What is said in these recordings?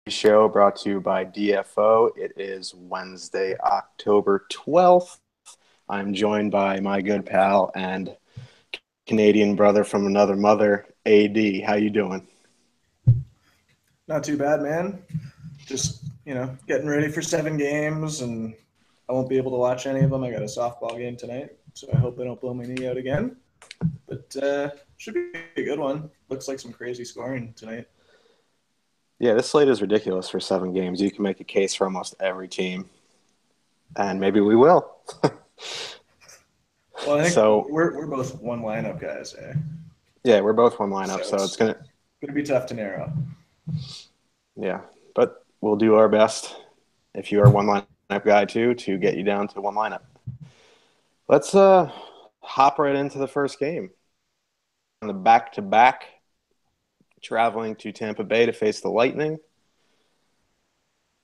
show brought to you by DFO. It is Wednesday, October 12th. I'm joined by my good pal and Canadian brother from another mother, AD. How you doing? Not too bad, man. Just, getting ready for 7 games, and I won't be able to watch any of them. I got a softball game tonight, so I hope they don't blow my knee out again. But should be a good one. Looks like some crazy scoring tonight. Yeah, this slate is ridiculous for 7 games. You can make a case for almost every team, and maybe we will. Well, I think So, we're both one lineup guys, eh? yeah, we're both one lineup, So so it's it's going to, gonna be tough to narrow. yeah, but we'll do our best if you are one lineup guy too to get you down to one lineup. Let's hop right into the first game. On the back-to-back, traveling to Tampa Bay to face the Lightning.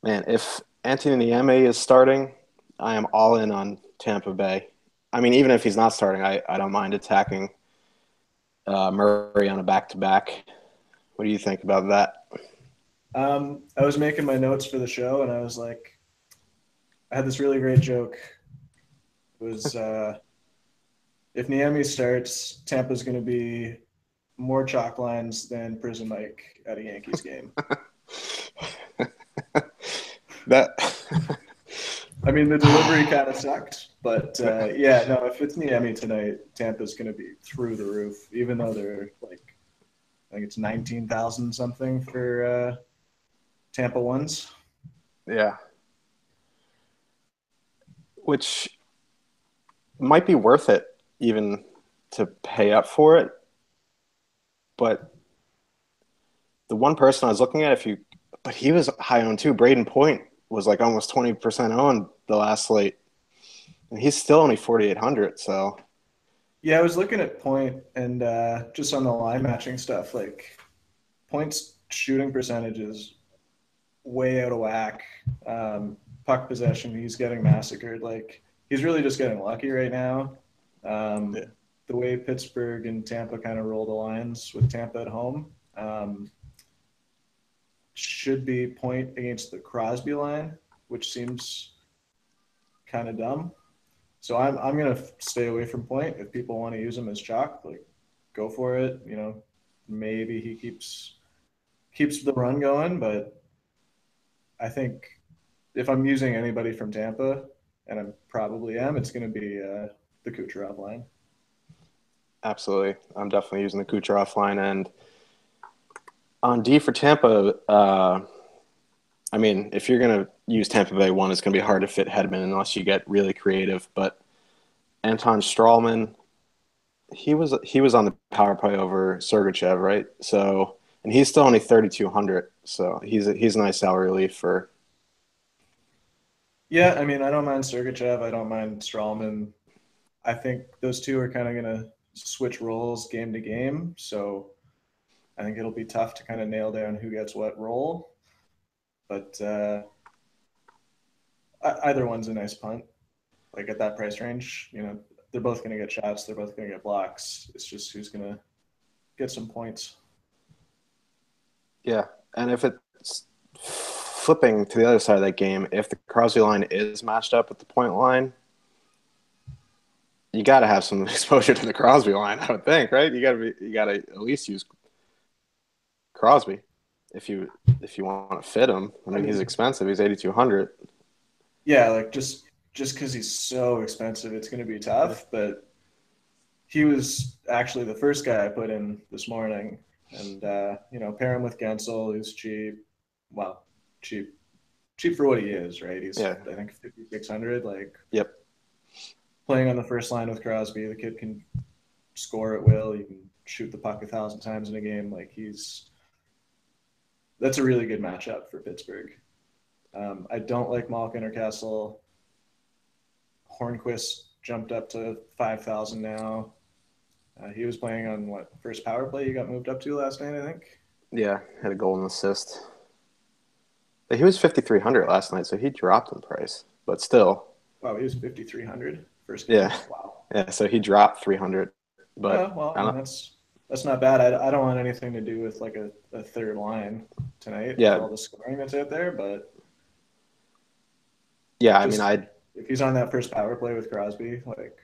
Man, if Anthony Niemi is starting, I am all in on Tampa Bay. I mean, even if he's not starting, I don't mind attacking Murray on a back-to-back. What do you think about that? I was making my notes for the show, and I was like, I had this really great joke. It was if Niemi starts, Tampa's going to be more chalk lines than Prison Mike at a Yankees game. That I mean, the delivery kind of sucked, but yeah, no, if it's Niemi tonight, Tampa's going to be through the roof, even though they're like, I think it's 19,000 something for Tampa ones. yeah, which might be worth it even to pay up for it. But the one person I was looking at, but he was high owned too. Braden Point was like almost 20% owned the last slate, and he's still only 4,800. So Yeah, I was looking at point and just on the line matching stuff, like points shooting percentages way out of whack. Puck possession, he's getting massacred. Like he's really just getting lucky right now. yeah, The way Pittsburgh and Tampa kind of roll the lines with Tampa at home should be point against the Crosby line, which seems kind of dumb. So I'm gonna stay away from point. If people want to use him as chalk, like go for it. Maybe he keeps the run going, but I think if I'm using anybody from Tampa, and I probably am, it's going to be the Kucherov line. absolutely. I'm definitely using the Kucherov line. And on D for Tampa, I mean, if you're going to use Tampa Bay one, it's going to be hard to fit Hedman unless you get really creative. But Anton Strawman, he was on the power play over Sergachev, right? So, and he's still only 3,200. So he's a nice salary relief for. Yeah, I mean, I don't mind Sergachev. I don't mind Strawman. I think those two are kind of going to switch roles game to game. So I think it'll be tough to kind of nail down who gets what role. But either one's a nice punt. Like at that price range, they're both going to get shots. They're both going to get blocks. It's just who's going to get some points. Yeah, and if it's flipping to the other side of that game, if the Crosby line is matched up with the point line, you got to have some exposure to the Crosby line, I would think, right? You got to at least use Crosby if you want to fit him. I I mean, he's mean, expensive. He's 8,200. yeah, like just because he's so expensive, it's going to be tough. But he was actually the first guy I put in this morning, and pair him with Gensel, who's cheap. Well, cheap, cheap for what he is, right? He's Yeah. I think 5,600. Like Yep. playing on the first line with Crosby, the kid can score at will. You can shoot the puck 1,000 times in a game. Like that's a really good matchup for Pittsburgh. I don't like Malkin or Kessel. Hornquist jumped up to 5,000 now. He was playing on what first power play he got moved up to last night, I think. Yeah, had a goal and assist. But he was 5,300 last night, so he dropped in price. But still, Wow, he was 5,300 first game. yeah, Wow. yeah. So he dropped 300. But Well, I I mean don't. that's That's not bad. I don't want anything to do with like a third line tonight with Yeah, all the scoring that's out there, but yeah. I mean, just I if he's on that first power play with Crosby, like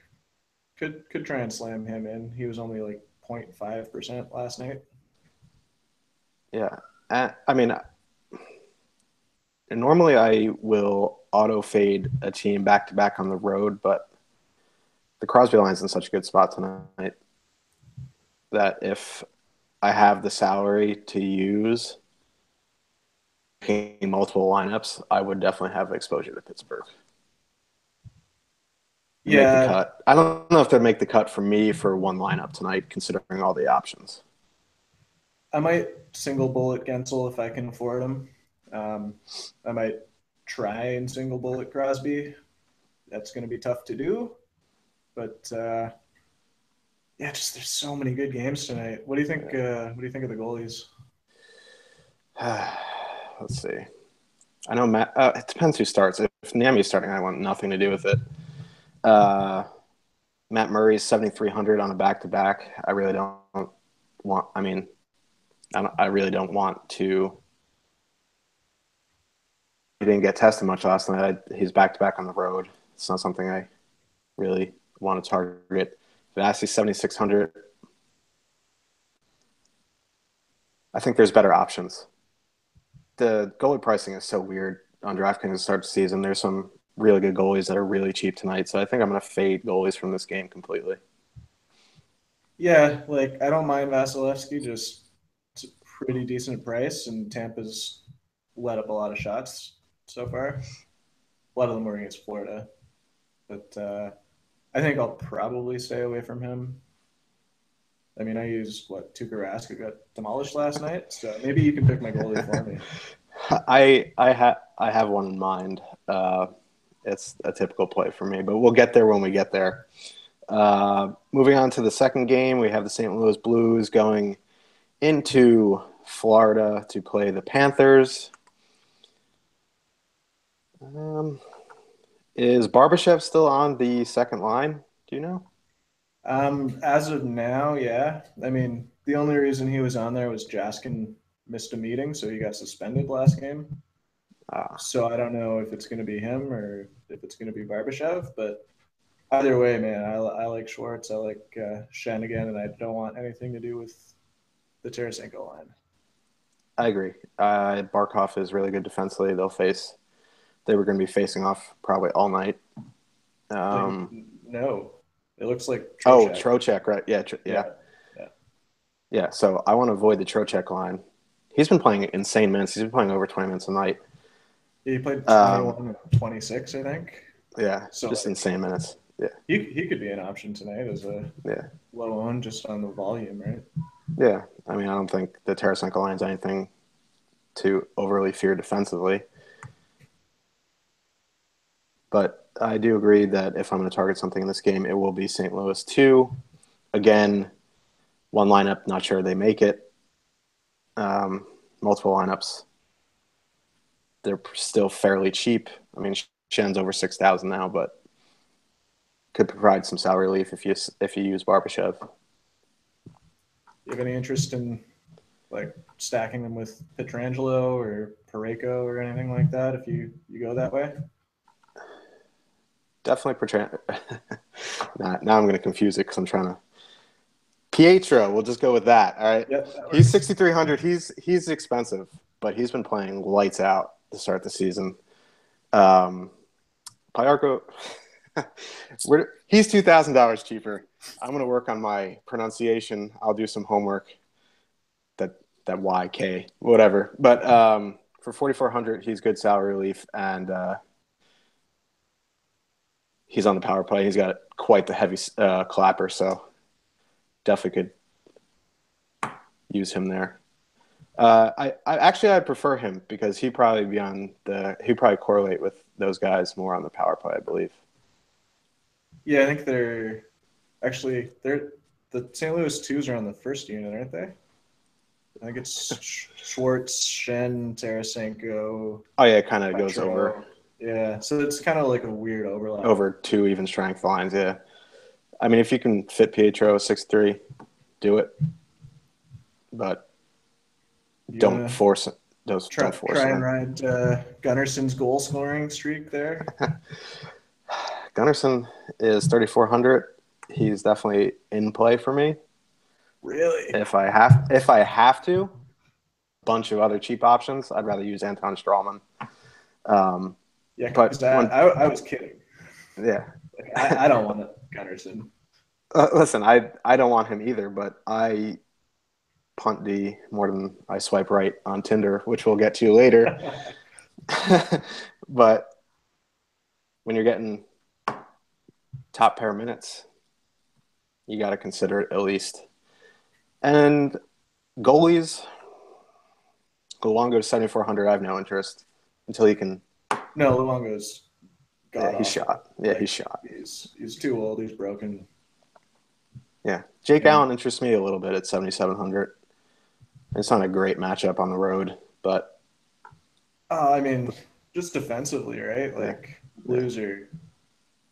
could try and slam him in. He was only like 0.5% last night. yeah. I mean, normally I will auto fade a team back to back on the road, but the Crosby line's in such a good spot tonight that if I have the salary to use in multiple lineups, I would definitely have exposure to Pittsburgh. Make the Yeah, cut. I don't know if they'd make the cut for me for one lineup tonight, considering all the options. I might single bullet Gensel if I can afford him. I might try and single bullet Crosby. That's going to be tough to do, but yeah, just there's so many good games tonight. What do you think? What do you think of the goalies? Let's see. I know Matt. It depends who starts. If Niemi's starting, I want nothing to do with it. Uh, Matt Murray's 7,300 on a back to back. I really don't want. I mean, I really don't want to. He didn't get tested much last night. He's back to back on the road. It's not something I really want to target. Vasi's 7,600. I think there's better options. The goalie pricing is so weird on DraftKings to start the season. There's some really good goalies that are really cheap tonight, so I think I'm going to fade goalies from this game completely. Yeah, like I don't mind Vasilevsky. Just it's a pretty decent price, and Tampa's let up a lot of shots so far. A lot of them were against Florida, but I think I'll probably stay away from him. I mean, I used what Tuukka Rask, who got demolished last night, so maybe you can pick my goalie for me. I have one in mind. It's a typical play for me, but we'll get there when we get there. Moving on to the second game, we have the St. Louis Blues going into Florida to play the Panthers. Is Barbashev still on the second line? Do you know? As of now, yeah. I mean, the only reason he was on there was Jaskin missed a meeting, so he got suspended last game. Uh, So I don't know if it's going to be him or if it's going to be Barbashev, but either way, man, I like Schwartz. I like Shen again, and I don't want anything to do with the Tarasenko line. I agree. Barkov is really good defensively. They were going to be facing off probably all night. Like, Um, no, it looks like oh, Trocheck. Trocheck, right? Yeah, yeah, Yeah, yeah. yeah. So I want to avoid the Trocheck line. He's been playing insane minutes. He's been playing over 20 minutes a night. He played Um, 21 and 26, I think. yeah, So just like insane minutes. Yeah, he could be an option tonight as a yeah, low owned just on the volume, right? yeah. I mean, I don't think the Tarasenko line is anything to overly fear defensively. But I do agree that if I'm going to target something in this game, it will be St. Louis 2. Again, one lineup, not sure they make it. Multiple lineups, they're still fairly cheap. I mean, Shen's over 6,000 now, but could provide some salary relief if you use Barbashev. You have any interest in like stacking them with Petrangelo or Pareko or anything like that if you go that way? Definitely now I'm going to confuse it because I'm trying to. Pietro, we'll just go with that. All right, Yep, that he's works. 6,300. He's expensive, but he's been playing lights out to start the season. Pyarko, he's $2,000 cheaper. I'm going to work on my pronunciation. I'll do some homework. That YK whatever. But for 4,400, he's good salary relief, and he's on the power play. He's got quite the heavy clapper, so definitely could use him there. I prefer him because he'd probably correlate with those guys more on the power play, I believe. Yeah, I think they're the St. Louis twos are on the first unit, aren't they? I think it's Schwartz, Shen, Tarasenko, Oh yeah, it kind of goes Petro. Yeah, so it's kind of like a weird overlap. over two even strength lines. Yeah, I mean if you can fit Pietro 6'3", do it. but You don't wanna force it. Don't force try it and in. ride Gunnarson's goal scoring streak there? Gunnarsson is 3,400. He's definitely in play for me. Really? If I have to, bunch of other cheap options. I'd rather use Anton Strawman. Um, Yeah, because but when I was kidding. yeah, Like I don't want Gunnarsson. listen, I don't want him either, but I punt D more than I swipe right on Tinder, which we'll get to later. But when you're getting top pair minutes, you got to consider it at least. And goalies, Luongo 7,400. I have no interest until he can. No, Luongo's Yeah, god he's awful. shot. Yeah, he's Like shot. he's too old. He's broken. Yeah, Jake And Allen interests me a little bit at 7,700. It's not a great matchup on the road, but I mean, just defensively, right? yeah, Like yeah, Blues are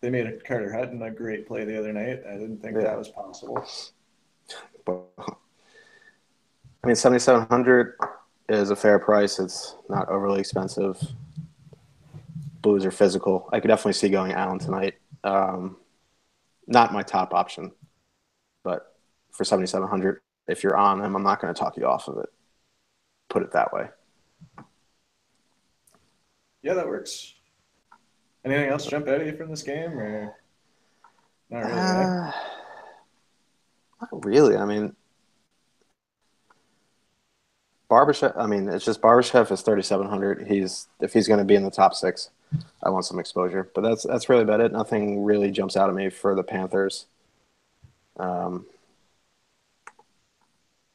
they made a Carter Hutton a great play the other night. I didn't think yeah. that was possible. But I mean, 7,700 is a fair price. It's not overly expensive. Blues are physical. I could definitely see going Allen tonight. Not my top option, but for 7,700, if you're on him, I'm not going to talk you off of it. Put it that way. Yeah, that works. Anything else jump out at you from this game, or not really? Eh? Uh, Not really. I mean, Barbashev. I mean, it's just Barbashev is 3,700. If he's going to be in the top six, I want some exposure. But that's really about it. Nothing really jumps out at me for the Panthers. Um,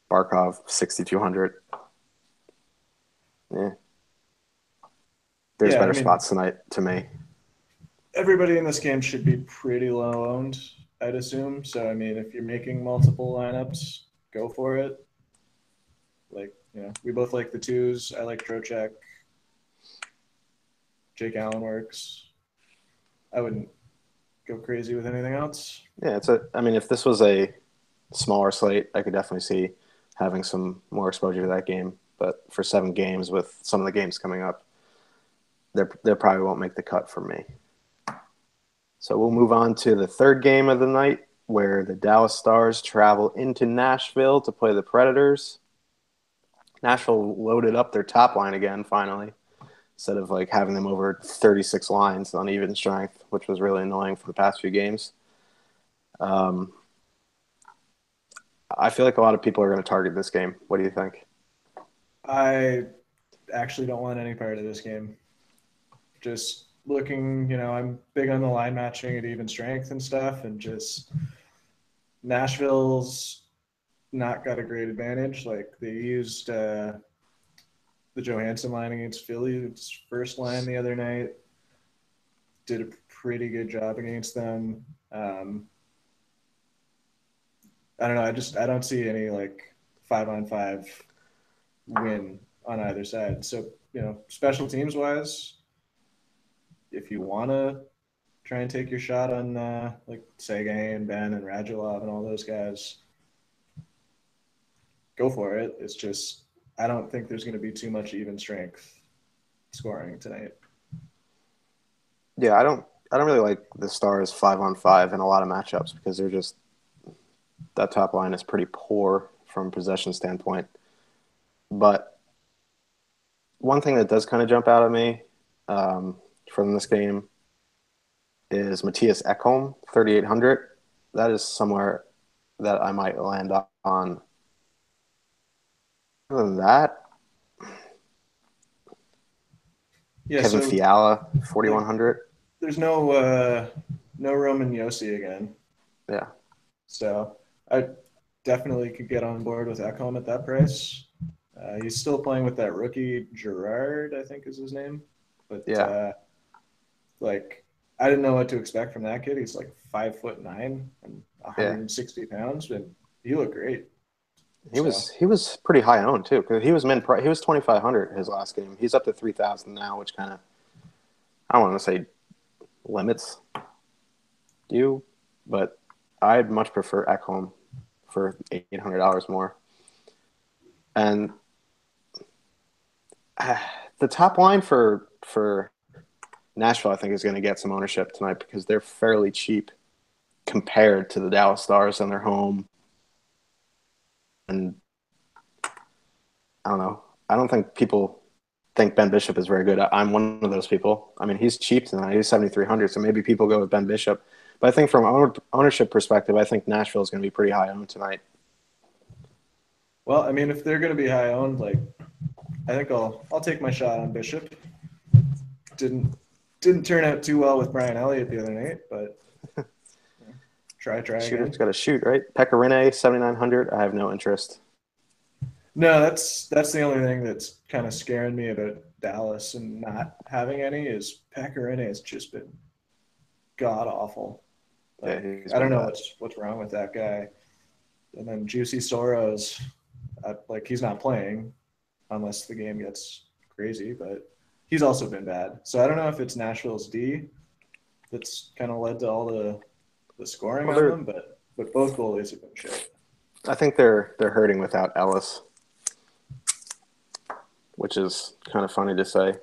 Barkov 6,200. Yeah, there's Yeah, I better mean, spots tonight to me. everybody in this game should be pretty low owned, I'd assume. So, I mean, if you're making multiple lineups, go for it. Like, we both like the twos. I like Trocheck. Jake Allen works. I wouldn't go crazy with anything else. Yeah, it's a. I mean, if this was a smaller slate, I could definitely see having some more exposure to that game. But for 7 games, with some of the games coming up, they probably won't make the cut for me. So we'll move on to the third game of the night, where the Dallas Stars travel into Nashville to play the Predators. Nashville loaded up their top line again, finally, instead of like having them over 36 lines on even strength, which was really annoying for the past few games. Um, I feel like a lot of people are going to target this game. What do you think? I actually don't want any part of this game. Just looking, I'm big on the line matching at even strength and stuff, and just Nashville's not got a great advantage. Like they used the Johansson line against Philly's first line the other night. Did a pretty good job against them. I don't know. I don't see any like 5-on-5 win on either side. So special teams wise, if you want to try and take your shot on like Sagan and Ben and Radulov and all those guys, go for it. It's just I don't think there's going to be too much even strength scoring tonight. Yeah, I don't really like the Stars 5-on-5 in a lot of matchups because they're just that top line is pretty poor from possession standpoint. But one thing that does kind of jump out at me from this game is Matthias Ekholm, 3,800. That is somewhere that I might land on. Other than that, Yeah, Kevin so Fiala, like 4,100. there's no Roman Yossi again. Yeah, So I definitely could get on board with Ekholm at that price. He's still playing with that rookie Gerard, I think is his name. But yeah, like I didn't know what to expect from that kid. He's like 5'9" and yeah. 160 pounds, and he looked great. He So was he was pretty high owned too because he was 2,500 his last game. He's up to 3,000 now, which kind of I don't want to say limits you, but I'd much prefer Ekholm for $800 more. And the top line for Nashville, I think, is going to get some ownership tonight because they're fairly cheap compared to the Dallas Stars and their home. And I don't know. I don't think people think Ben Bishop is very good. I'm one of those people. I mean, he's cheap tonight. He's 7,300, so maybe people go with Ben Bishop. But I think from ownership perspective, I think Nashville is going to be pretty high owned tonight. Well, I mean, if they're going to be high owned, like I think I'll take my shot on Bishop. Didn't turn out too well with Brian Elliott the other night, but try Shooter's again. got to shoot, right? Pekka Rinne, 7,900. I have no interest. No, that's the only thing that's kind of scaring me about Dallas and not having any is Pekka Rinne has just been god awful. Yeah, Like he's I don't been know bad. what's wrong with that guy. And then Juicy Soros, like he's not playing unless the game gets crazy, but he's also been bad. So I don't know if it's Nashville's D that's kind of led to all the scoring Well, on they're. them, but both goalies have been shit. I think they're hurting without Ellis, which is kind of funny to say,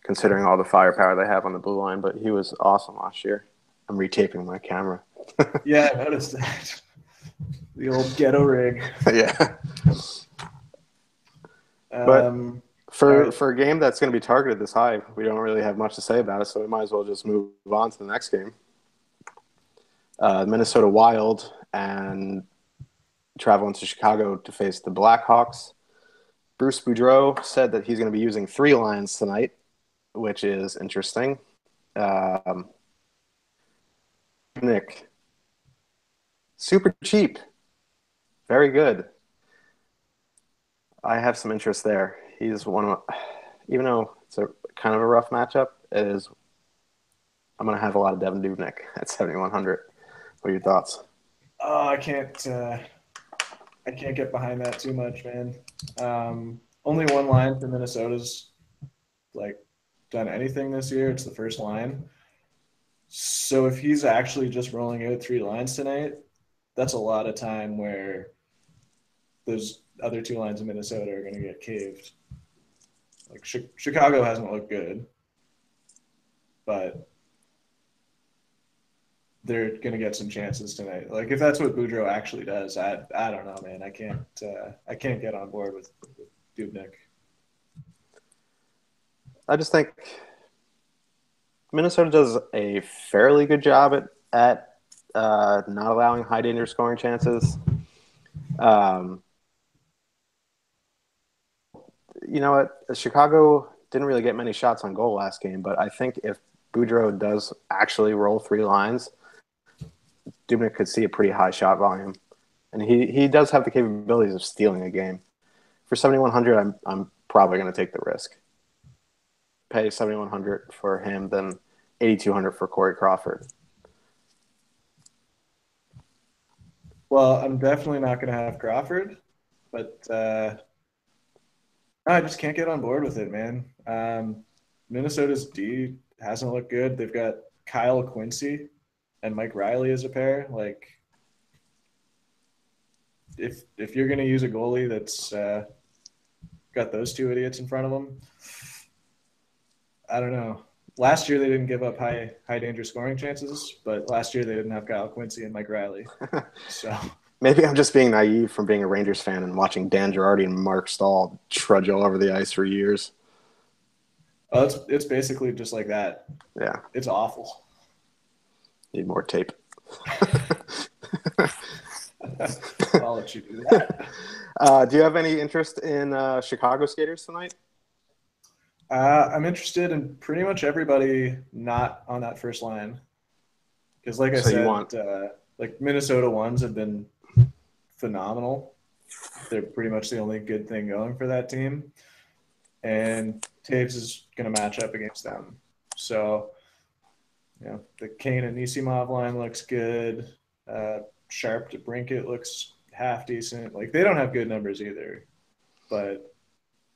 considering all the firepower they have on the blue line. But he was awesome last year. I'm retaping my camera. Yeah, I noticed that. The old ghetto rig. Yeah, but Um, all for right. for a game that's going to be targeted this high, we don't really have much to say about it. So we might as well just move on to the next game. Minnesota Wild and traveling to Chicago to face the Blackhawks. Bruce Boudreau said that he's going to be using 3 lines tonight, which is interesting. Um, Nick, super cheap, very good. I have some interest there. He's one of, even though it's a kind of a rough matchup, it is. I'm going to have a lot of Devin Dubnyk at 7,100. What are your thoughts? Oh, I can't get behind that too much, man. Only one line for Minnesota's like done anything this year. It's the first line. So if he's actually just rolling out 3 lines tonight, that's a lot of time where those other 2 lines in Minnesota are going to get caved. Like Chicago hasn't looked good, but they're going to get some chances tonight. Like if that's what Boudreau actually does, I don't know, man. I can't get on board with Dubnik. I just think Minnesota does a fairly good job at not allowing high danger scoring chances. Um, you know what? Chicago didn't really get many shots on goal last game, but I think if Boudreau does actually roll 3 lines, Dubnik could see a pretty high shot volume, and he does have the capabilities of stealing a game. For 7,100, I'm probably going to take the risk. Pay 7,100 for him, then 8,200 for Corey Crawford. Well, I'm definitely not going to have Crawford, but I just can't get on board with it, man. Minnesota's D hasn't looked good. They've got Kyle Quincy and Mike Riley as a pair. Like, if you're going to use a goalie that's got those 2 idiots in front of them, I don't know. Last year they didn't give up high danger scoring chances, but last year they didn't have Kyle Quincy and Mike Riley. So Maybe I'm just being naive from being a Rangers fan and watching Dan Girardi and Mark Stahl trudge all over the ice for years. it's basically just like that. Yeah, It's awful. need more tape. I'll let you do that. Do you have any interest in Chicago skaters tonight? I'm interested in pretty much everybody not on that first line because, like I So you said, want like Minnesota ones have been phenomenal. They're pretty much the only good thing going for that team, and Taves is going to match up against them. So, the Kane and Nisimov line looks good. Sharp to Brinkett looks half decent. Like they don't have good numbers either, but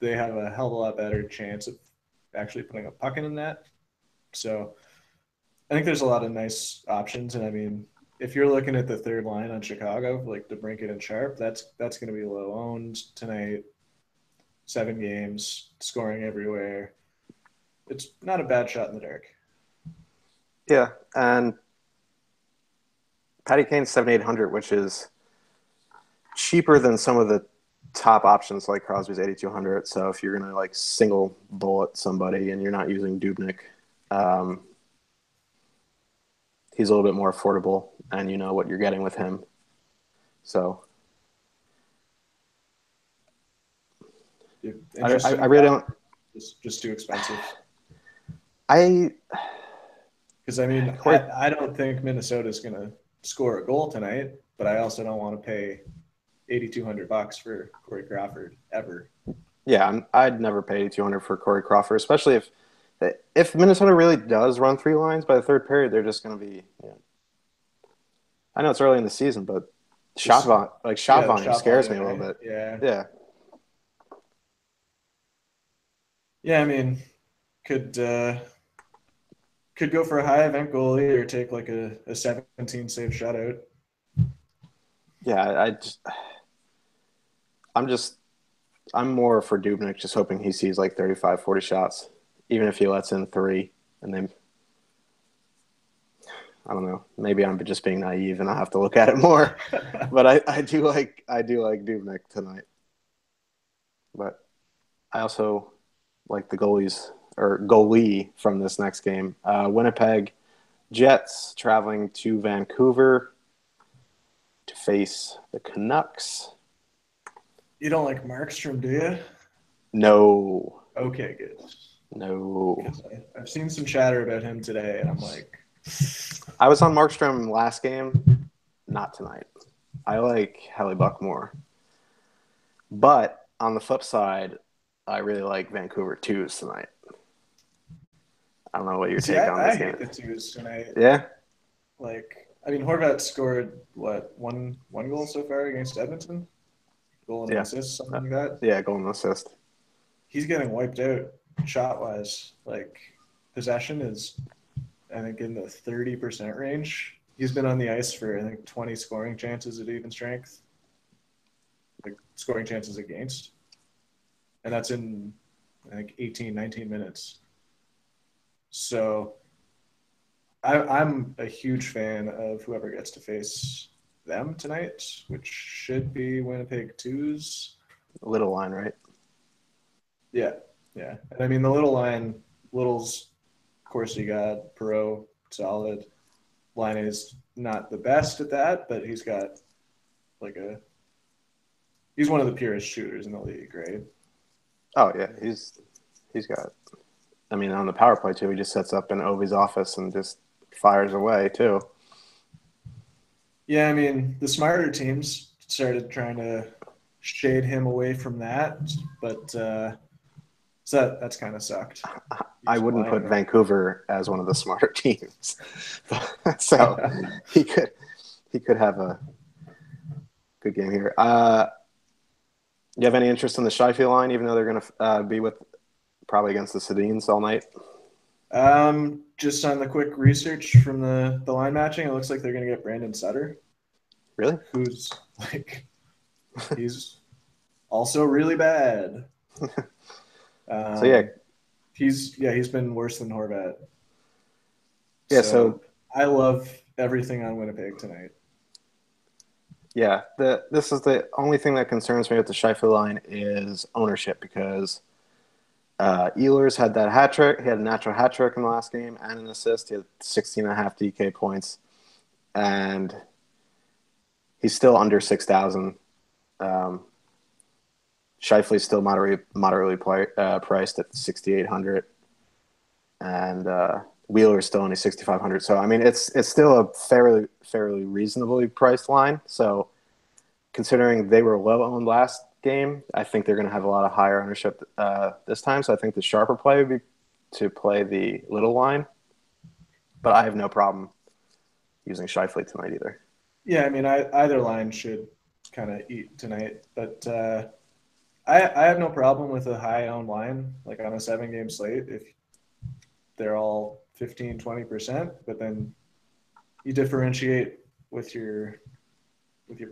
they have a hell of a lot better chance of actually putting a puck in the net. So I think there's a lot of nice options. And I mean, if you're looking at the third line on Chicago, like DeBrinket and Sharp, that's going to be low owned tonight. 7 games, scoring everywhere. It's not a bad shot in the dark. Yeah, and Patty Kane's 7,800, which is cheaper than some of the top options like Crosby's 8,200. So if you're gonna like single bullet somebody and you're not using Dubnik, um, he's a little bit more affordable, and you know what you're getting with him. So I Interesting. really don't. Just too expensive. I Because I mean, Corey, I don't think Minnesota's going to score a goal tonight, but I also don't want to pay $8,200 for Corey Crawford ever. yeah, I'd never pay 200 for Corey Crawford, especially if Minnesota really does run three lines by the third period, they're just going to be. You know, I know it's early in the season, but Just shot yeah, the volume shot scares me volume, a little right? bit. Yeah, Yeah, yeah. I mean, could uh, could go for a high event goalie or take like a 17 save shutout. yeah. I'm just I'm more for Dubnik, just hoping he sees like 35, 40 shots, even if he lets in three, and then I don't know. Maybe I'm just being naive, and I have to look at it more. But I do like Dubnik tonight. But I also like the goalie from this next game. Winnipeg Jets traveling to Vancouver to face the Canucks. You don't like Markstrom, do you? No, Okay, good. no. Because I've seen some chatter about him today, and I'm like, I was on Markstrom last game, not tonight. I like Hellebuck more. But on the flip side, I really like Vancouver twos tonight. I don't know what your see, take on I this game hate the is. twos tonight. Yeah, Like, I mean, Horvat scored what one goal so far against Edmonton, goal and an yeah, assist, uh, something like that. yeah. Goal and assist. He's getting wiped out shot wise. Like, possession is, I think, in the 30% range. He's been on the ice for I think 20 scoring chances at even strength, like scoring chances against, and that's in I think 18, 19 minutes. So I'm a huge fan of whoever gets to face them tonight, which should be Winnipeg Twos. Little line, right? Yeah, yeah. And I mean, the little line, Little's, of course, you got Perot, solid. Line is not the best at that, but he's got like he's one of the purest shooters in the league, right? Oh yeah, he's got. I mean, on the power play too, he just sets up in Ovi's office and just fires away too. Yeah, I mean, the smarter teams started trying to shade him away from that, but so that's kind of sucked. I He's wouldn't put lining up. Vancouver as one of the smarter teams, so he could he could have a good game here. You have any interest in the Shifley line, even though they're going to be with probably against the Sedins all night? Just on the quick research from the line matching, it looks like they're going to get Brandon Sutter, Really? who's like he's also really bad. So yeah, He's been worse than Horvat. yeah. So So I love everything on Winnipeg tonight. yeah, this is the only thing that concerns me with the Shifley line is ownership because Ehlers had that hat trick. He had a natural hat trick in the last game and an assist. He had 16 and a half DK points, and he's still under 6,000. Shifley's still moderately priced at 6,800, and Wheeler's still only 6,500. So I mean, it's still a fairly reasonably priced line. So considering they were low owned last game, I think they're going to have a lot of higher ownership this time. So I think the sharper play would be to play the little line, but I have no problem using Shifley tonight either. Yeah, I mean, either line should kind of eat tonight, but I have no problem with a high owned line, like on a 7 game slate, if they're all 15, 20%, but then you differentiate with your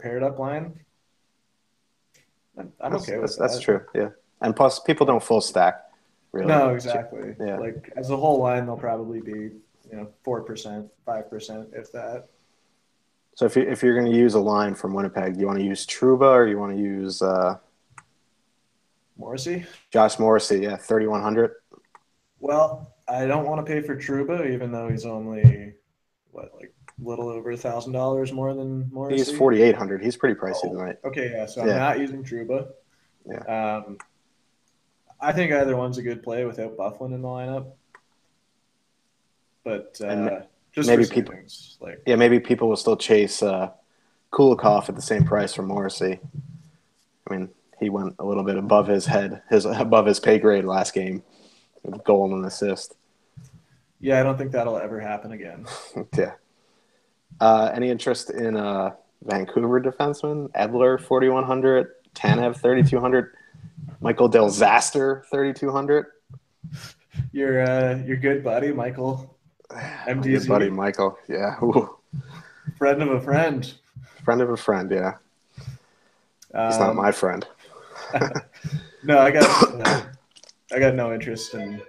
paired up line. I'm okay with That's that. true. Yeah. And plus, people don't full stack, really. No, exactly. Yeah. Like as a whole line, they'll probably be 4%, 5%, if that. So if you're going to use a line from Winnipeg, you want to use Truba or you want to use Morrissey. Josh Morrissey? Yeah, 3,100. Well, I don't want to pay for Truba, even though he's only like a little over $1,000 more than He's Morrissey. 4,800. He's pretty pricey Oh, tonight. okay, yeah. So I'm Yeah, not using Truba. yeah. Um, I think either one's a good play without Bufflin in the lineup, but And just for maybe people, savings, like yeah, maybe people will still chase Kulikov at the same price for Morrissey. I mean, he went a little bit above his head, his above his pay grade last game, with goal and assist. yeah, I don't think that'll ever happen again. Yeah. Any interest in Vancouver defenseman? Edler, 4,100. Tanev, 3,200. Michael Del Zaster, 3,200. Your good buddy Michael My good buddy MDZ, Michael. Yeah. Ooh. friend of a friend. Friend of a friend. Yeah. He's not my Um, friend. no, I got no interest in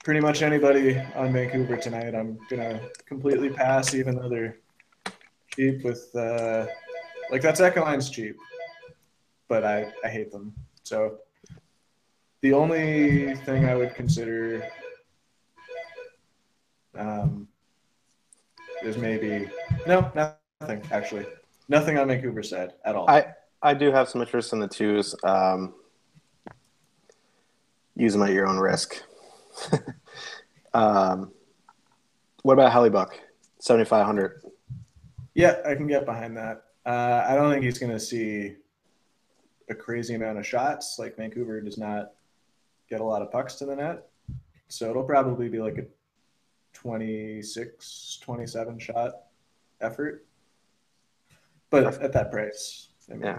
pretty much anybody on Vancouver tonight. I'm gonna completely pass, even though they're cheap. With like that second line's cheap, but I hate them. So the only thing I would consider um, is maybe no, nothing actually, nothing on Vancouver side at all. I do have some interest in the twos. Use them at your own risk. What about Hellebuck? 7,500. Yeah, I can get behind that. I don't think he's going to see a crazy amount of shots. Like Vancouver does not get a lot of pucks to the net. So it'll probably be like a 26, 27 shot effort. But at that price, I mean, Yeah.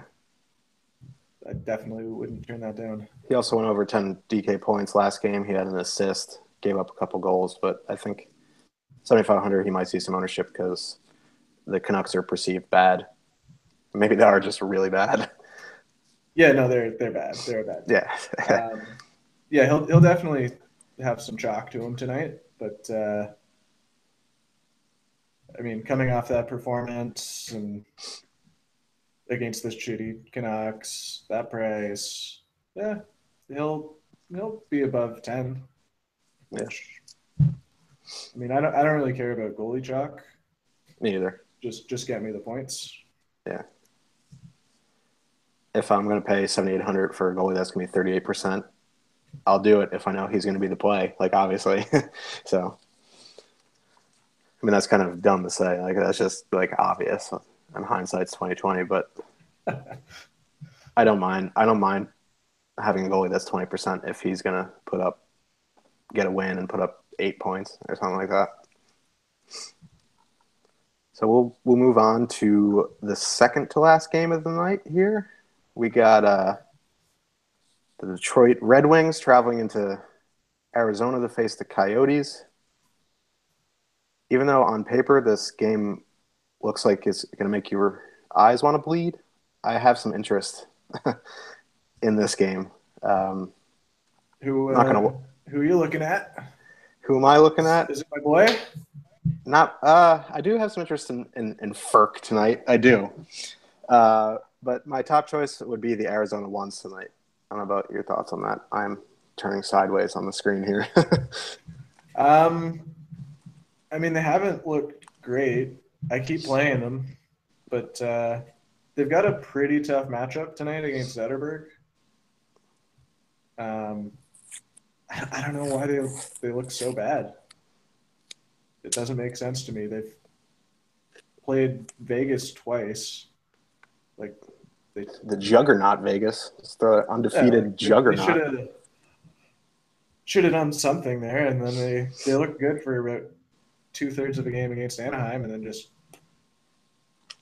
I definitely wouldn't turn that down. He also went over 10 DK points last game. He had an assist, gave up a couple goals, but I think 7,500 he might see some ownership because the Canucks are perceived bad. Maybe they are just really bad. Yeah, no, they're bad. They're a bad team. Yeah. Yeah, he'll definitely have some chalk to him tonight. But I mean, coming off that performance and against this shitty Canucks, that price, yeah, he'll be above 10. Yeah. Which I mean, I don't really care about goalie chalk. Me either. Just get me the points. Yeah. If I'm going to pay 7,800 for a goalie that's going to be 38%, I'll do it if I know he's going to be the play, like obviously. So, I mean, that's kind of dumb to say. Like that's just like obvious. And hindsight's 2020, but I don't mind. I don't mind having a goalie that's 20% if he's going to get a win and put up 8 points or something like that. So we'll move on to the second to last game of the night here. We got the Detroit Red Wings traveling into Arizona to face the Coyotes. Even though on paper this game looks like it's going to make your eyes want to bleed, I have some interest in this game. Who Not gonna. who are you looking at? Who am I looking at? Is it my boy? Not. I do have some interest in Ferk tonight. I do. But my top choice would be the Arizona ones tonight. I don't know about your thoughts on that. I'm turning sideways on the screen here. I mean, they haven't looked great. I keep playing them, but they've got a pretty tough matchup tonight against Zetterberg. I don't know why they look so bad. It doesn't make sense to me. They've played Vegas twice. Like The juggernaut Vegas. It's the undefeated they juggernaut. should have done something there, and then they look good for about 2/3 of a game against Anaheim, and then just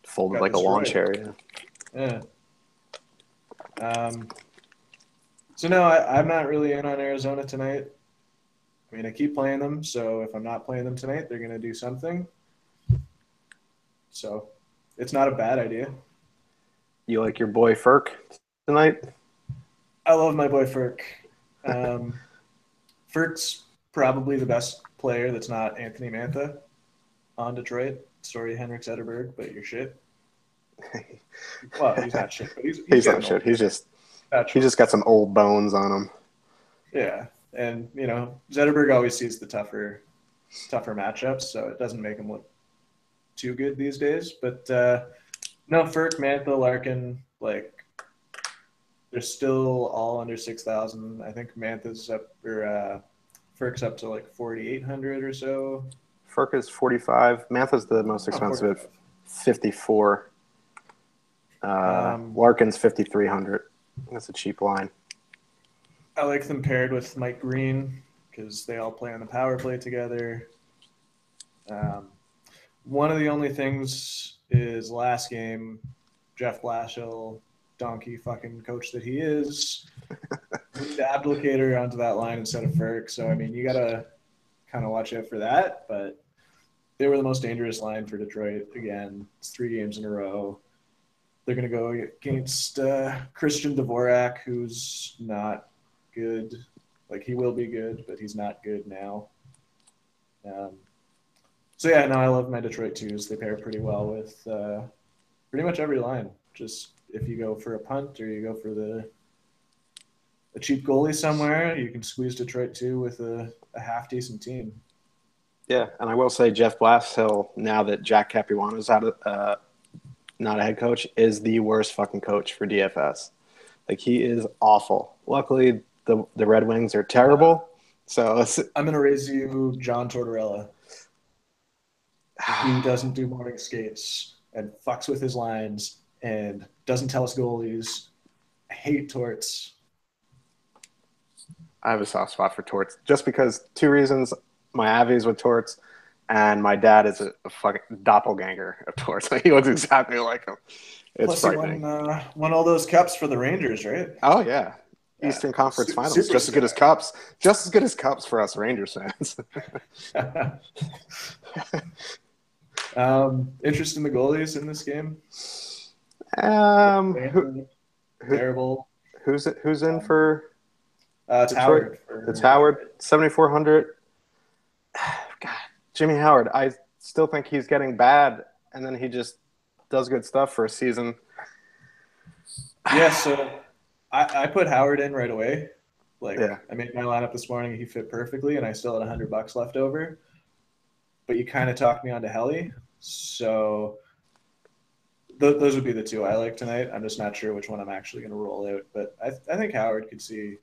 Folded got like a lawn destroyed. chair. Yeah. So no, I'm not really in on Arizona tonight. I mean, I keep playing them, so if I'm not playing them tonight, they're going to do something. So it's not a bad idea. You like your boy Ferk tonight? I love my boy Ferk. Um, Ferk's probably the best player that's not Anthony Mantha on Detroit. Sorry, Henrik Zetterberg, but you're shit. Well, he's not shit, but he's He's not getting shit. old. Not He shit. just got some old bones on him. Yeah, and Zetterberg always sees the tougher matchups, so it doesn't make him look too good these days. But no, Ferk, Mantha, Larkin, like they're still all under 6,000. I think Mantha's up or Ferk's up to like 4,800 or so. Furk is 45. Mantha's the most Oh, expensive at 45. 54. Um, Larkin's 5,300. That's a cheap line. I like them paired with Mike Green because they all play on the power play together. Um, one of the only things is last game, Jeff Blashill, donkey fucking coach that he is, moved Abdulkader onto that line instead of Ferk. So, I mean, you got to kind of watch out for that. But they were the most dangerous line for Detroit. Again, it's 3 games in a row. They're going to go against Christian Dvorak, who's not good. Like, he will be good, but he's not good now. Um, so, yeah, no, I love my Detroit twos. They pair pretty well with pretty much every line. Just if you go for a punt or you go for a cheap goalie somewhere, you can squeeze Detroit too with a half decent team. Yeah, and I will say Jeff Blashill, now that Jack Capuano's out of not a head coach, is the worst fucking coach for DFS. Like, he is awful. Luckily, the Red Wings are terrible. So I'm going to raise you John Tortorella. He doesn't do morning skates and fucks with his lines and doesn't tell us goalies. I hate Torts. I have a soft spot for Torts just because two reasons. My Avi's with Torts, and my dad is a fucking doppelganger of Torts. He looks exactly like him. It's Plus, he frightening. won all those cups for the Rangers, right? Oh yeah, Yeah, Eastern Conference Finals, just as good superstar. as cups, just as good as cups for us Rangers fans. Interest in the goalies in this game? um, who, who Terrible. who's in for It's Detroit? Howard It's for Howard, Detroit. 7,400. God, Jimmy Howard. I still think he's getting bad, and then he just does good stuff for a season. Yeah, so I put Howard in right away. Like Yeah, I made my lineup this morning, he fit perfectly, and I still had $100 left over. But you kind of talked me onto Helly, so those would be the two I like tonight. I'm just not sure which one I'm actually going to roll out, but I think Howard could see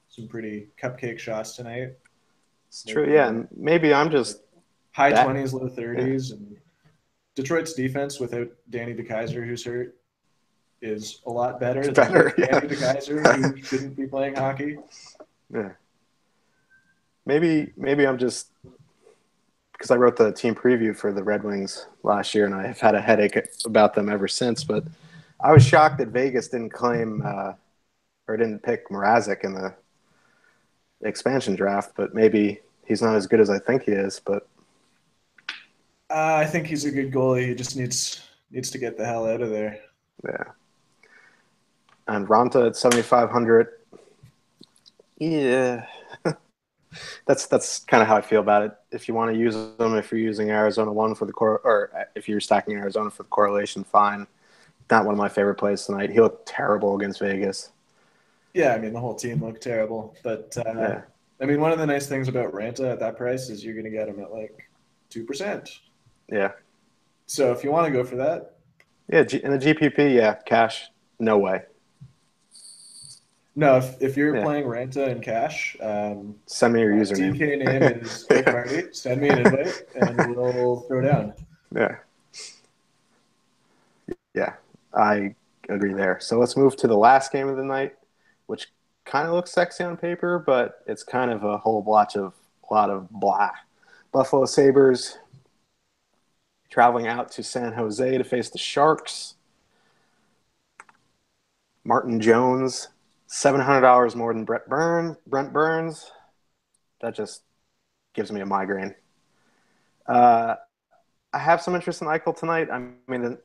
some pretty cupcake shots tonight. it's true. Yeah, Maybe and maybe I'm like just high that. 20s, low Yeah, 30s, and Detroit's defense without Danny DeKeyser, who's hurt, is a lot it's better than better. with Danny DeKeyser, who shouldn't be playing hockey. Yeah, maybe I'm just because I wrote the team preview for the Red Wings last year, and I've had a headache about them ever since. But I was shocked that Vegas didn't claim or didn't pick Mrazek in the expansion draft. But maybe he's not as good as I think he is. But I think he's a good goalie. He just needs to get the hell out of there. yeah, and Ronta at 7,500. Yeah, that's kind of how I feel about it. If you want to use them, if you're using Arizona one for the core, or if you're stacking Arizona for the correlation, fine. Not one of my favorite plays tonight. He looked terrible against Vegas. Yeah, I mean the whole team looked terrible, but Yeah, I mean one of the nice things about Ranta at that price is you're going to get him at like 2%. yeah, So if you want to go for that, yeah. In a GPP, yeah, cash, no way. no, if you're Yeah, playing Ranta in cash, send me your my username. DK name is Nick Marty. Send me an invite and we'll throw down. Yeah, yeah, I agree there. So let's move to the last game of the night, which kind of looks sexy on paper, but it's kind of a whole lot of blah. Buffalo Sabres traveling out to San Jose to face the Sharks. Martin Jones, $700 more than Brent Burns. That just gives me a migraine. Uh, I have some interest in Eichel tonight. I mean,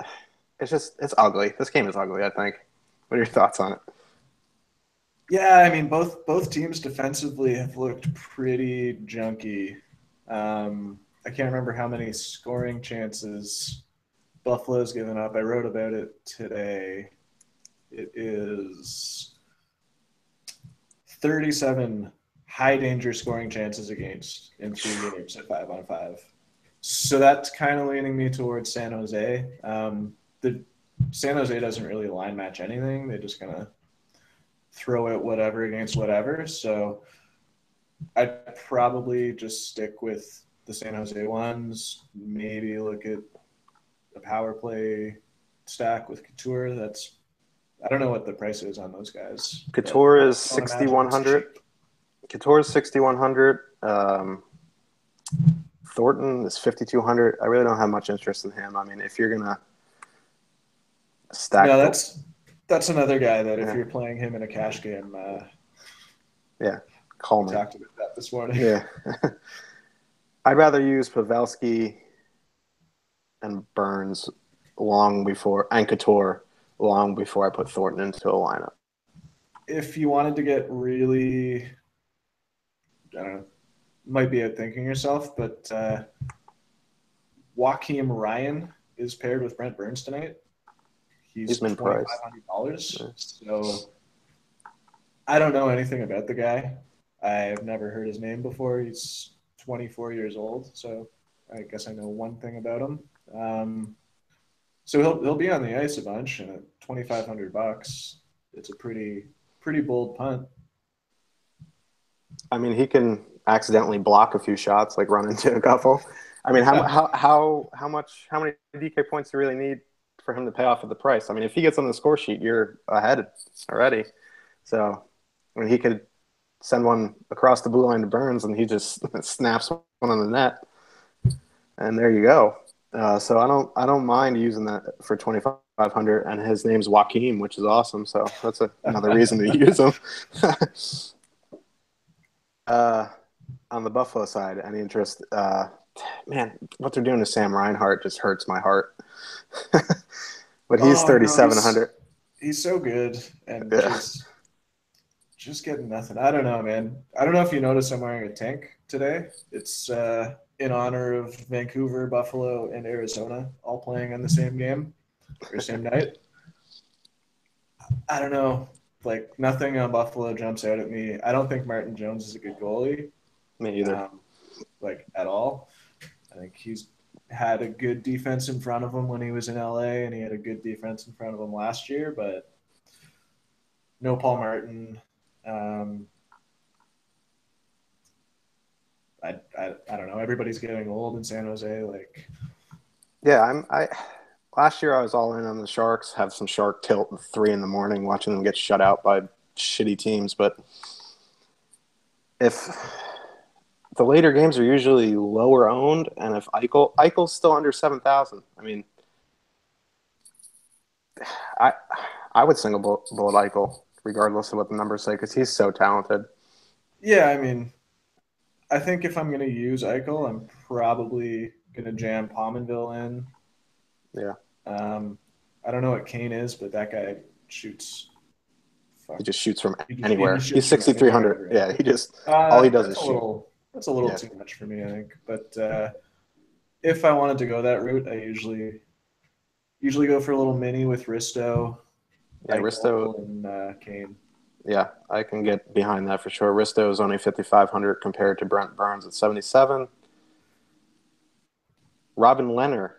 it's ugly. This game is ugly, I think. What are your thoughts on it? Yeah, I mean both teams defensively have looked pretty junky. I can't remember how many scoring chances Buffalo's given up. I wrote about it today. It is 37 high danger scoring chances against in 3 games at 5-on-5. So that's kind of leaning me towards San Jose. The San Jose doesn't really line match anything. They just kind of throw it whatever against whatever. So I'd probably just stick with the San Jose ones. Maybe look at a power play stack with Couture. That's I don't know what the price is on those guys, but Couture I is don't imagine it's 6,100. cheap. Couture is 6,100. Thornton is 5,200. I really don't have much interest in him. I mean, if you're gonna No, stack the, that's another guy that if yeah, you're playing him in a cash game, yeah, we call me. talked about that this morning. Yeah, I'd rather use Pavelski and Burns long before and Couture long before I put Thornton into a lineup. If you wanted to get really, I don't know, might be outthinking yourself, but Joakim Ryan is paired with Brent Burns tonight. He's He's been priced. $2,500. Yeah. So I don't know anything about the guy. I've never heard his name before. He's 24 years old, so I guess I know one thing about him. So he'll be on the ice a bunch, and at 2,500 bucks, it's a pretty bold punt. I mean, he can accidentally block a few shots, like run into a couple. I mean, how many DK points do you really need for him to pay off at the price? I mean, if he gets on the score sheet, you're ahead already. So, I mean, he could send one across the blue line to Burns, and he just snaps one on the net, and there you go. So I don't mind using that for 2,500, and his name's Joaquin, which is awesome. So that's another reason to use him. uh, on the Buffalo side, any interest? Man, what they're doing to Sam Reinhart just hurts my heart. But he's Oh no, 3,700. he's so good and Yeah. just getting nothing. I don't know, man. I don't know if you noticed I'm wearing a tank today. It's in honor of Vancouver, Buffalo, and Arizona all playing on the same game or same night. I don't know. Like nothing on Buffalo jumps out at me. I don't think Martin Jones is a good goalie, Me either. like at all. I think he's had a good defense in front of him when he was in LA, and he had a good defense in front of him last year. But no Paul Martin. Um, I don't know. Everybody's getting old in San Jose. Like, Yeah, I last year I was all in on the Sharks. Have some Shark tilt at 3 in the morning, watching them get shut out by shitty teams. But if the later games are usually lower owned, and if Eichel's still under 7,000, I mean, I I would single bullet Eichel regardless of what the numbers say because he's so talented. yeah, I mean, I think if I'm going to use Eichel, I'm probably going to jam Pominville in. Yeah, Um, I don't know what Kane is, but that guy shoots. he Fuck. just shoots from He anywhere. just He's shoots from anywhere 6,300. every Yeah, night. he just all he does is That's a shoot. little. That's a little Yeah, too much for me, I think. But if I wanted to go that route, I usually go for a little mini with Risto, yeah, Risto. Eichel, and Kane. Yeah, I can get behind that for sure. Risto is only 5,500 compared to Brent Burns at 77. Robin Leonard,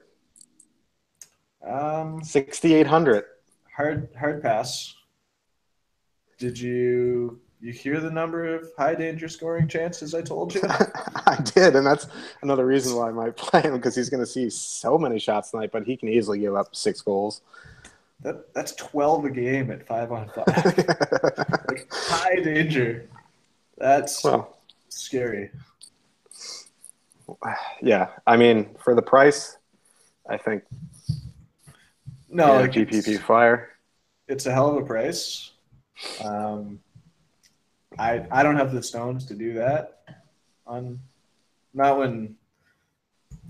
Um, 6,800. hard pass. Did you hear the number of high danger scoring chances I told you? I did, and that's another reason why I might play him because he's going to see so many shots tonight, but he can easily give up 6 goals. That's 12 a game at 5-on-5. Like high danger. That's Well, scary. yeah, I mean, for the price, I think, No, yeah, like GPP fire. it's a hell of a price. Um, I don't have the stones to do that on not when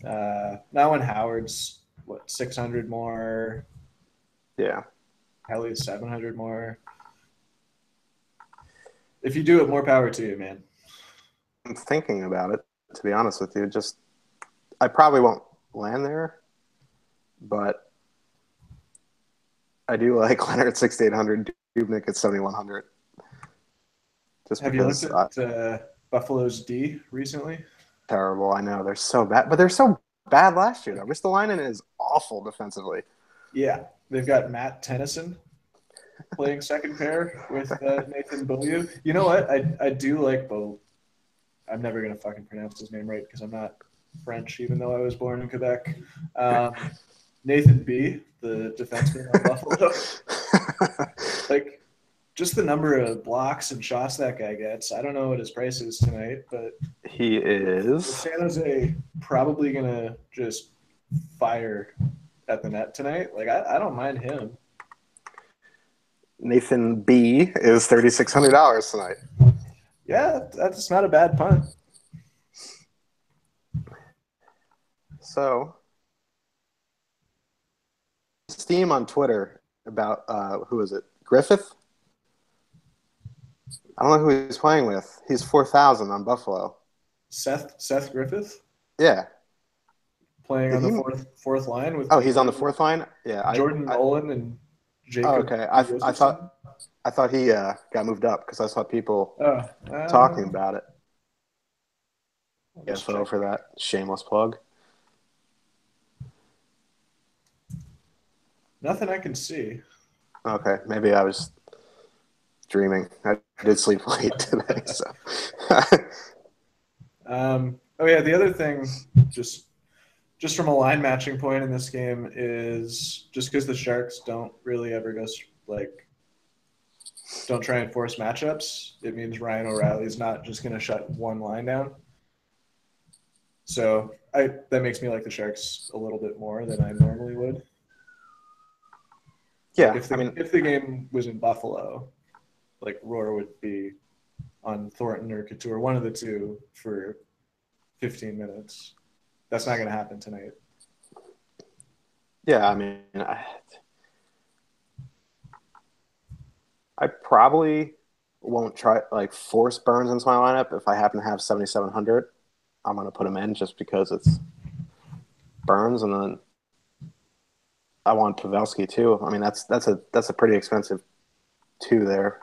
not when Howard's what 600 more, Yeah. Kelly's 700 more. If you do it, more power to you, man. I'm thinking about it, to be honest with you. Just I probably won't land there, but I do like Leonard at 6,800, Dubnik at 7,100. Just Have you looked because at Buffalo's D recently? terrible. I know they're so bad, but they're so bad last year. Though Ristolainen is awful defensively. Yeah, they've got Matt Tennyson playing second pair with Nathan Beaulieu. You know what? I do like Beau. I'm never gonna fucking pronounce his name right because I'm not French, even though I was born in Quebec. Nathan B, the defenseman on Buffalo. Like, just the number of blocks and shots that guy gets. I don't know what his price is tonight, but He with is San Jose probably gonna just fire at the net tonight. Like, I don't mind him. Nathan B is $3,600 tonight. Yeah, that's not a bad punt. So, steam on Twitter about who is it? Griffith? I don't know who he's playing with. He's 4,000 on Buffalo. Seth Griffith Yeah. playing Did on the he? fourth line with Oh, he's on the fourth line. Yeah. Jordan Nolan and Oh, Jacob okay. Josephson. I thought he got moved up because I saw people Oh, talking about it. I'll just DFO check. for that shameless plug. Nothing I can see. Okay, maybe I was dreaming. I did sleep late today, so. Oh yeah, the other thing, just from a line matching point in this game is just because the Sharks don't really ever go like don't try and force matchups. It means Ryan O'Reilly's not just going to shut one line down. So that makes me like the Sharks a little bit more than I normally would. Like Yeah, I mean, if the game was in Buffalo, like Roar would be on Thornton or Couture, one of the two for 15 minutes. That's not going to happen tonight. yeah, I mean, I probably won't try like force Burns into my lineup. If I happen to have 7,700, I'm going to put him in just because it's Burns, and then I want Pavelski too. I mean, that's a pretty expensive two there.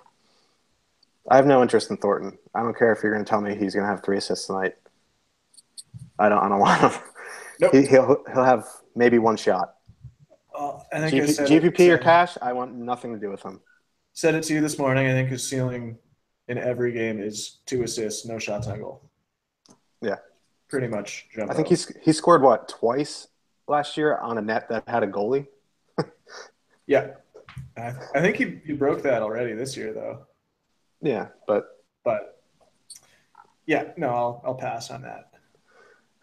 I have no interest in Thornton. I don't care if you're going to tell me he's going to have 3 assists tonight. I don't want him. Nope. He'll have maybe one shot. I think I said GPP or it, cash, I want nothing to do with him. said it to you this morning. I think his ceiling in every game is 2 assists, no shots on goal. Yeah, Pretty much I think jumbo. he scored what twice last year on a net that had a goalie. Yeah. I think he broke that already this year, though. Yeah, but But yeah, no, I'll pass on that.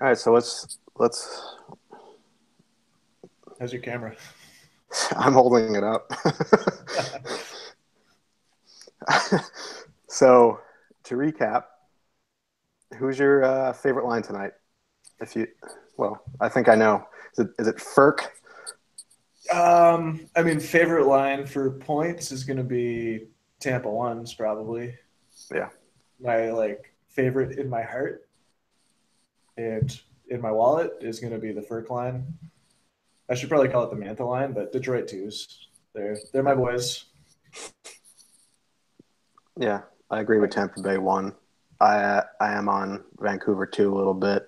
all right. So let's. How's your camera? I'm holding it up. So to recap, who's your favorite line tonight? I think I know. Is it Ferk? I mean, favorite line for points is going to be Tampa ones probably. Yeah. My favorite in my heart and in my wallet is going to be the Furk line. I should probably call it the Manta line, but Detroit twos. They're my boys. Yeah, I agree with Tampa Bay 1. I am on Vancouver 2 a little bit.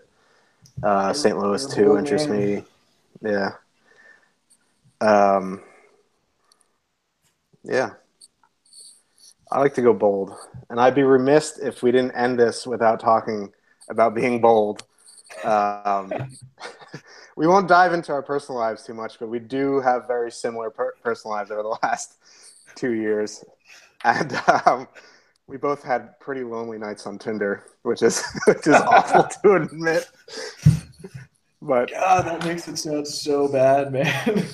St. Louis They're 2 bold, interests man. me. Yeah. Um, yeah. I like to go bold. And I'd be remiss if we didn't end this without talking about being bold. We won't dive into our personal lives too much, but we do have very similar personal lives over the last 2 years. And we both had pretty lonely nights on Tinder, which is awful to admit. But God, that makes it sound so bad, man.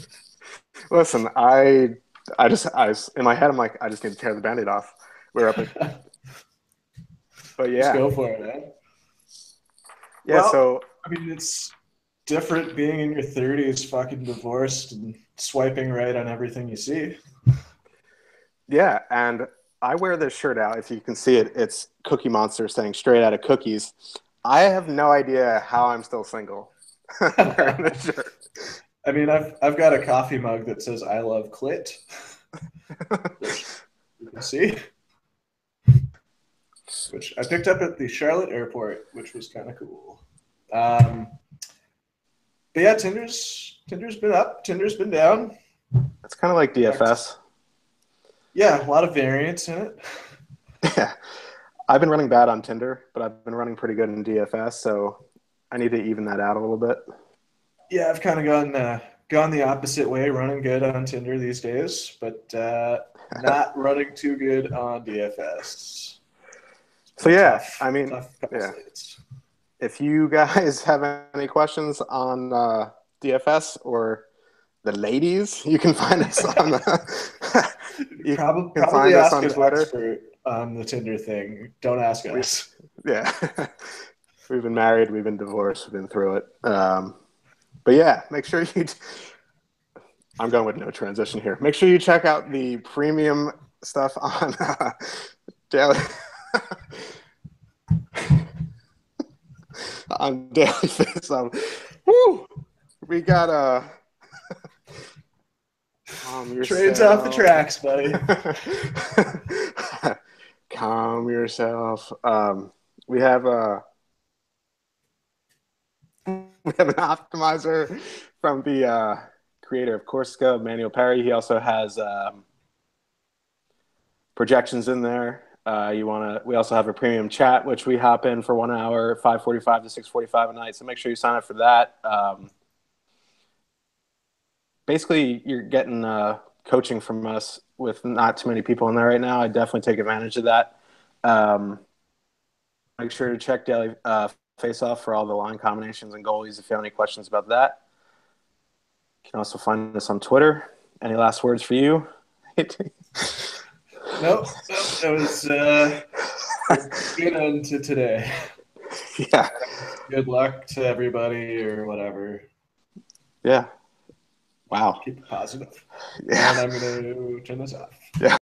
listen, I in my head I'm like, I just need to tear the Band-Aid off. We're up at, but Just yeah, go for it, man. yeah. Well, So I mean, it's different being in your 30s, fucking divorced and swiping right on everything you see. yeah, and I wear this shirt out. If you can see it, it's Cookie Monster saying straight out of cookies. I have no idea how I'm still single wearing this shirt. I mean, I've got a coffee mug that says "I love clit," which you can see, which I picked up at the Charlotte airport, which was kind of cool. But yeah, Tinder's been up, Tinder's been down. It's kind of like DFS. Yeah, a lot of variance in it. Yeah. I've been running bad on Tinder, but I've been running pretty good in DFS, so I need to even that out a little bit. Yeah, I've kind of gone the opposite way, running good on Tinder these days, but not running too good on DFS. So yeah, Tough, I mean, tough couple yeah. slates. If you guys have any questions on DFS or the ladies, you can find us on you can Probably find us ask on an Twitter. expert on the Tinder thing. Don't ask us. Yeah. We've been married, we've been divorced, we've been through it. But yeah, make sure you I'm going with no transition here. Make sure you check out the premium stuff on Daily on Daily Face. Woo! We got calm yourself. Trains off the tracks, buddy. Calm yourself. We have an optimizer from the creator of Corsica, Manuel Perry. He also has projections in there. We also have a premium chat, which we hop in for 1 hour, 5:45 to 6:45 a night. So make sure you sign up for that. Basically, you're getting coaching from us with not too many people in there right now. I definitely take advantage of that. Make sure to check Daily Face Off for all the line combinations and goalies if you have any questions about that. You can also find us on Twitter. Any last words for you? Nope. It was a good end to today. Yeah. Good luck to everybody or whatever. Yeah. Wow. Keep it positive. Yeah. And I'm going to turn this off. Yeah.